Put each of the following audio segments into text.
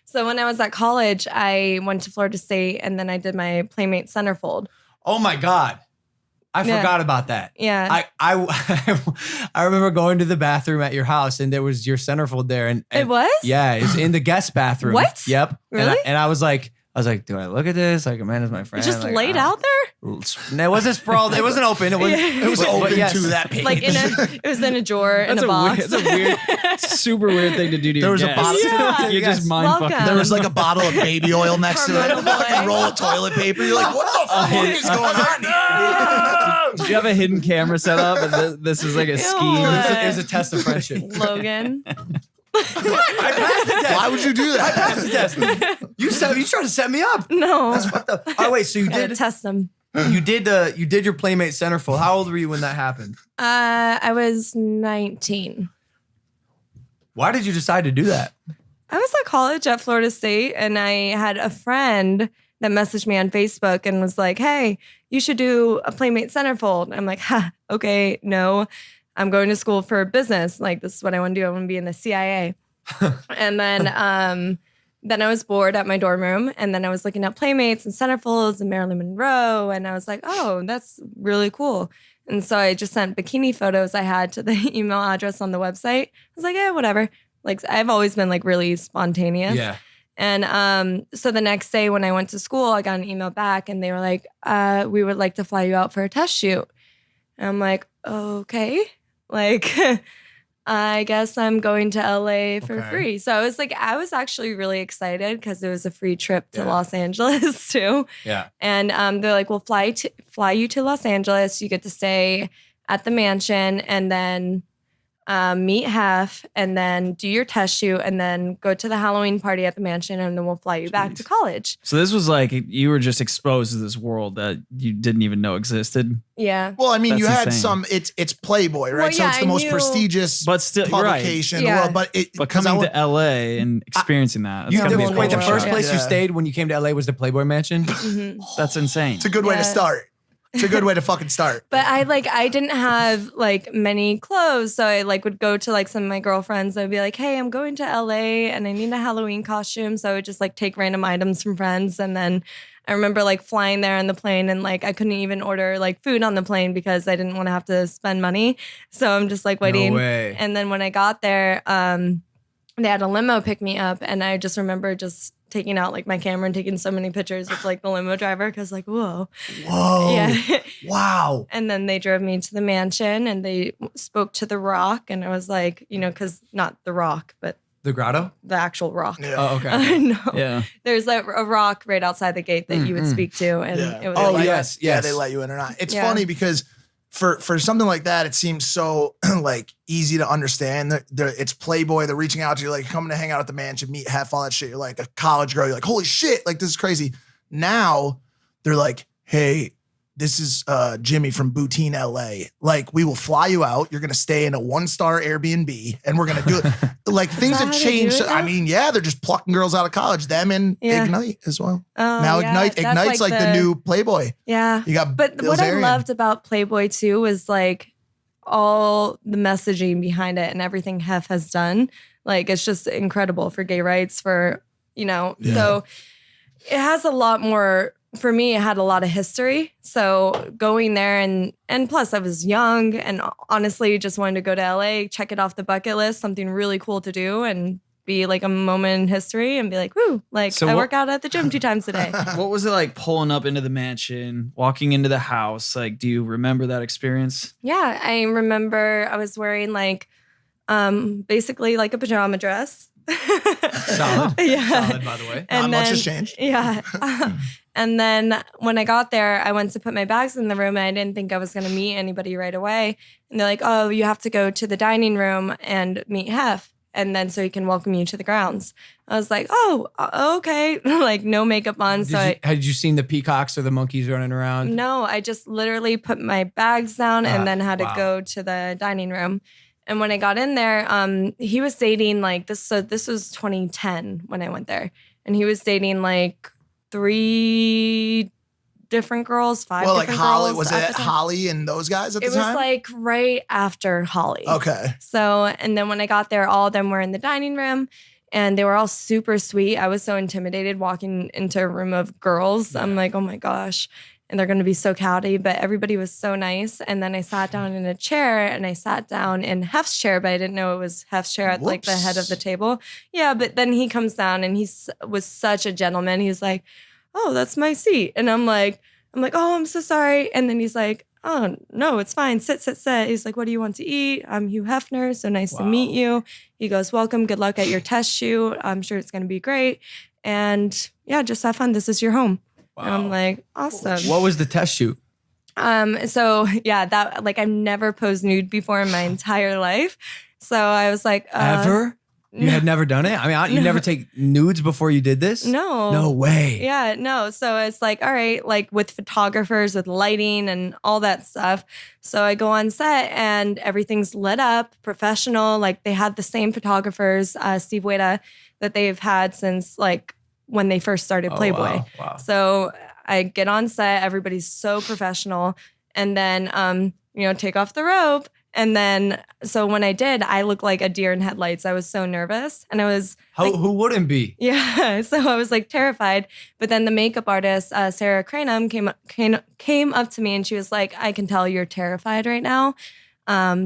So when I was at college, I went to Florida State and then I did my Playmate centerfold. Oh my God. I forgot about that. Yeah. I remember going to the bathroom at your house and there was your centerfold there. And It was? Yeah, it's in the guest bathroom. What? Yep. Really? And I was like, do I look at this? Like, Amanda's my friend. It just like, laid out there? No, it wasn't sprawled. It wasn't open. It was open yes. to that page. Like it was in a drawer in a box. That's a weird, super weird thing to do to There your was a guests. bottle- You're just mind Welcome. fucking. There was like a bottle of baby oil next to it, a Hormonal fucking boy. roll of toilet paper. You're like, what the fuck is going on here? Did you have a hidden camera set up? And this is like a scheme. What? It was a test of friendship. Logan. I passed the test. Why would you do I that? passed the test. You tried to set me up. No. That's fucked up. Oh wait, so you Gotta did test them. you did your Playmate centerfold. How old were you when that happened? I was 19. Why did you decide to do that? I was at college at Florida State and I had a friend that messaged me on Facebook and was like, hey, you should do a Playmate centerfold. I'm like, okay, no. I'm going to school for business. Like, this is what I want to do. I want to be in the CIA. And then I was bored at my dorm room. And then I was looking at Playmates and centerfolds and Marilyn Monroe. And I was like, oh, that's really cool. And so I just sent bikini photos I had to the email address on the website. I was like, yeah, whatever. Like, I've always been like really spontaneous. Yeah. And so the next day when I went to school, I got an email back and they were like, we would like to fly you out for a test shoot. And I'm like, okay. Like, I guess I'm going to LA for free. So I was actually really excited because it was a free trip to Los Angeles too. Yeah. And they're like, we'll fly you to Los Angeles. You get to stay at the mansion and then meet Hef and then do your test shoot and then go to the Halloween party at the mansion and then we'll fly you back to college. So this was like you were just exposed to this world that you didn't even know existed. Yeah. Well, I mean, That's you had insane. it's Playboy, right? Well, So yeah, it's the I most knew- prestigious But still, you're right. publication in the Yeah. world. But coming to LA and experiencing that, that's You gotta be a wait, the culture first shock. place you Yeah. stayed when you came to LA was the Playboy Mansion? That's insane. It's a good way to Yeah. start. It's a good way to fucking start. But I didn't have like many clothes. So I like would go to like some of my girlfriends. I'd be like, hey, I'm going to LA and I need a Halloween costume. So I would just like take random items from friends. And then I remember like flying there on the plane and like I couldn't even order like food on the plane because I didn't want to have to spend money. So I'm just like waiting. No way. And then when I got there, they had a limo pick me up. And I just remember just taking out like my camera and taking so many pictures with like the limo driver because like, whoa. Whoa. Yeah. Wow. And then they drove me to the mansion and they spoke to The Rock. And I was like, because not The Rock, but The grotto? the actual rock. Yeah. Oh, okay. No. Yeah. There's a rock right outside the gate that you would speak to. And Yeah. it was Oh, like, yes. Yeah, they let you in or not. It's Yeah. funny because for something like that, it seems so like easy to understand. It's Playboy. They're reaching out to you, like coming to hang out at the mansion, meet Hef, all that shit. You're like a college girl. You're like, holy shit, like this is crazy. Now they're like, hey, this is Jimmy from Boutine LA. Like, we will fly you out. You're gonna stay in a 1-star Airbnb, and we're gonna do it. Like things Is that have how they do changed. it now? I mean, yeah, they're just plucking girls out of college. Them and Yeah. Ignite as well. Oh, Now yeah, that's Ignite's like the new Playboy. Yeah. You got But what I Bilzerian. loved about Playboy too was like all the messaging behind it and everything Hef has done. Like it's just incredible for gay rights, so it has a lot more. For me, it had a lot of history. So going there and plus I was young and honestly just wanted to go to LA, check it off the bucket list, something really cool to do and be like a moment in history and be like, woo, like So I what- work out at the gym 2 times a day. What was it like pulling up into the mansion, walking into the house? Like, do you remember that experience? Yeah, I remember I was wearing like basically like a pajama dress. Solid. Yeah. Solid, by the way. Not much has changed. Yeah. And then when I got there, I went to put my bags in the room and I didn't think I was going to meet anybody right away. And they're like, oh, you have to go to the dining room and meet Hef. And then so he can welcome you to the grounds. I was like, oh, okay. Like no makeup on. Had you seen the peacocks or the monkeys running around? No, I just literally put my bags down and then had to go to the dining room. And when I got in there, he was dating like this. So this was 2010 when I went there. And he was dating like 3 different girls, 5 Well, like different Holly, girls. was at it the time. Holly and those guys at It the was time? like right after Holly. Okay. So, and then when I got there, all of them were in the dining room. And they were all super sweet. I was so intimidated walking into a room of girls. I'm like, oh my gosh. And they're going to be so catty, but everybody was so nice. And then I sat down in a chair and I sat down in Hef's chair, but I didn't know it was Hef's chair at like the head of the table. Yeah, but then he comes down and he was such a gentleman. He's like, oh, that's my seat. And I'm like, oh, I'm so sorry. And then he's like, oh, no, it's fine. Sit. He's like, what do you want to eat? I'm Hugh Hefner. So nice to meet you. He goes, welcome. Good luck at your test shoot. I'm sure it's going to be great. And yeah, just have fun. This is your home. Wow. And I'm like, awesome. What was the test shoot? So yeah, that like I've never posed nude before in my entire life. So I was like, ever? You had never done it? I mean, you never take nudes before you did this? No. No way. Yeah, no. So it's like, all right, like with photographers, with lighting and all that stuff. So I go on set and everything's lit up, professional. Like they had the same photographers, Steve Wada, that they've had since like when they first started Playboy. Wow. So I get on set, everybody's so professional. And then, take off the robe. And then, so when I did, I looked like a deer in headlights. I was so nervous. And I was who wouldn't be? Yeah. So I was like terrified. But then the makeup artist, Sarah Cranham, came up to me and she was like, I can tell you're terrified right now.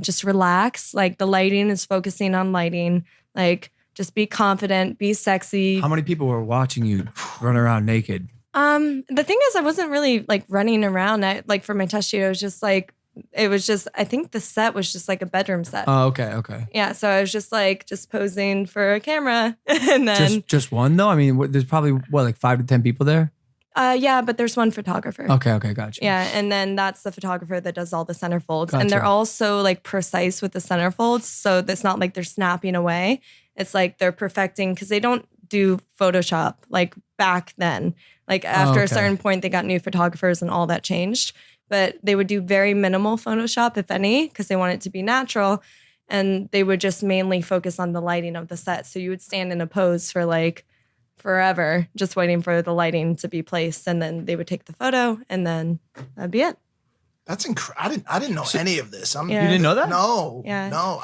Just relax. Like the lighting is focusing on lighting. Like just be confident, be sexy. How many people were watching you run around naked? The thing is, I wasn't really like running around. Like for my test shoot, I think the set was just like a bedroom set. Oh, okay. Yeah, so I was just posing for a camera, and then just one though. I mean, there's probably like 5 to 10 people there. Yeah, but there's one photographer. Okay, gotcha. Yeah, and then that's the photographer that does all the centerfolds, Gotcha. and they're all so like precise with the centerfolds, so it's not like they're snapping away. It's like they're perfecting because they don't do Photoshop like back then. Like after a certain point, they got new photographers and all that changed. But they would do very minimal Photoshop, if any, because they want it to be natural. And they would just mainly focus on the lighting of the set. So you would stand in a pose for like forever, just waiting for the lighting to be placed. And then they would take the photo and then that'd be it. That's incredible. I didn't know any of this. Yeah. You didn't know that? No. Yeah. No.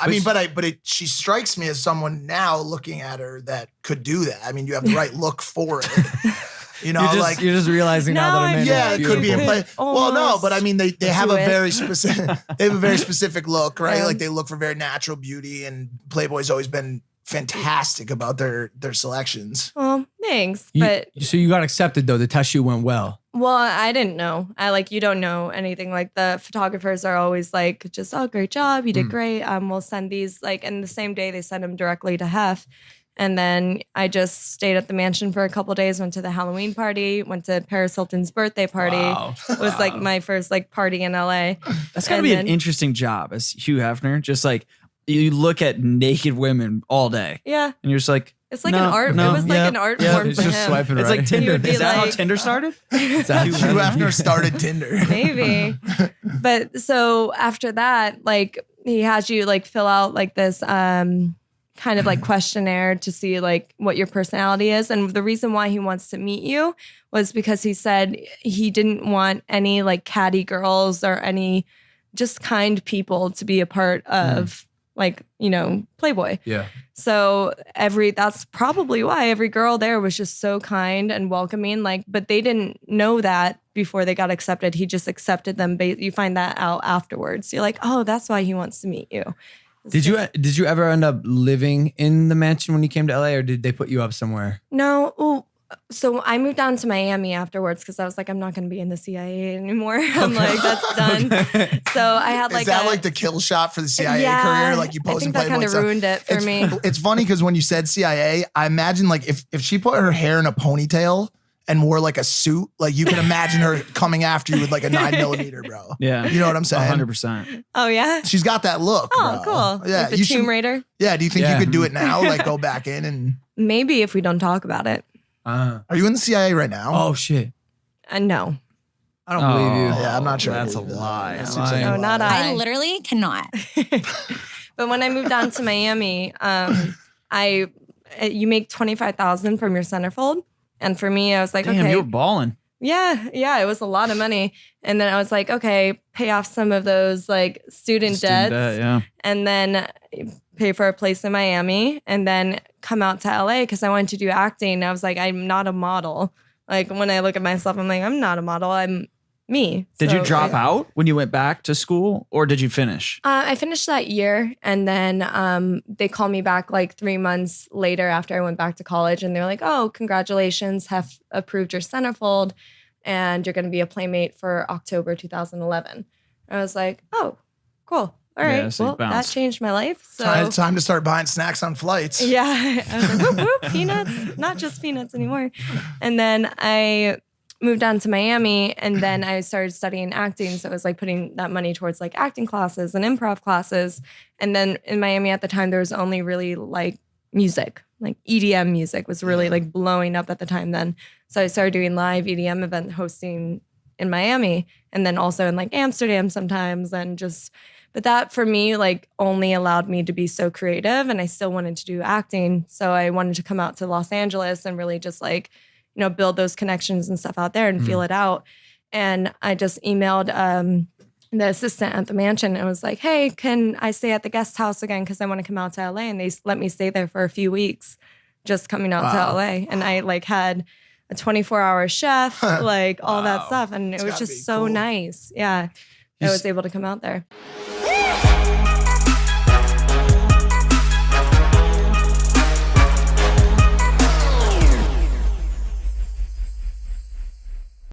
She strikes me as someone now looking at her that could do that. I mean, you have the right look for it. You're just realizing now that I'm in it could be in play. Well, no, but I mean, they have a very specific look, right? Yeah. Like they look for very natural beauty, and Playboy's always been fantastic about their selections. Well, thanks. So you got accepted though. The test shoot went well. Well, I didn't know. You don't know anything. Like the photographers are always like, just, oh, great job. You did great. We'll send these and the same day they send them directly to Hef. And then I just stayed at the mansion for a couple of days, went to the Halloween party, went to Paris Hilton's birthday party. Wow. It was like my first party in LA. That's gotta be an interesting job as Hugh Hefner. Just like you look at naked women all day. Yeah. And you're just like, it's like an art. It was like an art form It's for just him. swiping it's right. like Tinder. be Is that how like- Tinder started? Hugh Hefner started Tinder. Maybe. But so after that, he has you fill out this kind of questionnaire to see what your personality is. And the reason why he wants to meet you was because he said he didn't want any catty girls or any just kind people to be a part of Playboy. Yeah. So that's probably why every girl there was just so kind and welcoming. But they didn't know that before they got accepted. He just accepted them. You find that out afterwards. You're like, oh, that's why he wants to meet you. Did you ever end up living in the mansion when you came to LA, or did they put you up somewhere? No. Ooh, so I moved down to Miami afterwards because I was like, I'm not going to be in the CIA anymore. I'm like, that's done. So I had Is that the kill shot for the CIA career? Like you I pose think and that Playboy kind of stuff? ruined it for me. It's funny because when you said CIA, I imagine if she put her hair in a ponytail and wore a suit, you can imagine her coming after you with a 9mm, bro. Yeah. You know what I'm saying? 100%. Oh, yeah? She's got that look, Oh, bro. cool. Yeah. The Tomb Raider? Yeah. Do you think you Yeah. could do it now? Go back in and... Maybe if we don't talk about it. Are you in the CIA right now? Oh shit! No. I don't believe you. Yeah, I'm not sure. That's a lie. That seems like a No, lie. not I literally cannot. But when I moved down to Miami, you make $25,000 from your centerfold. And for me, I was like, Damn, okay. you were balling. Yeah, it was a lot of money. And then I was like, okay, pay off some of those student debts. Debt, yeah. And then pay for a place in Miami, and then come out to LA because I wanted to do acting. I was like, I'm not a model. Like when I look at myself, I'm like, I'm not a model. I'm me. Did you So, drop out when you went back to school, or did you finish? I finished that year, and then they called me back like 3 months later after I went back to college, and they're like, "Oh, congratulations, have approved your centerfold, and you're going to be a Playmate for October 2011." I was like, "Oh, cool. All Yeah, right. so you Well, that bounced. changed my life." So Time to start buying snacks on flights. yeah, I was like, whoop, whoop, peanuts, not just peanuts anymore. And then I moved down to Miami, and then I started studying acting. So I was like putting that money towards like acting classes and improv classes. And then in Miami at the time, there was only really like music, like EDM music was really like blowing up at the time then. So I started doing live EDM event hosting in Miami, and then also in like Amsterdam sometimes, and just, but that for me like only allowed me to be so creative, and I still wanted to do acting. So I wanted to come out to Los Angeles and really just like, you know, build those connections and stuff out there and feel it out. And I just emailed the assistant at the mansion and was like, hey, can I stay at the guest house again? Because I want to come out to LA. And they let me stay there for a few weeks, just coming out to LA. And I like had a 24-hour chef, like all that stuff. And it was gotta be just so cool. nice. Yeah. I was able to come out there.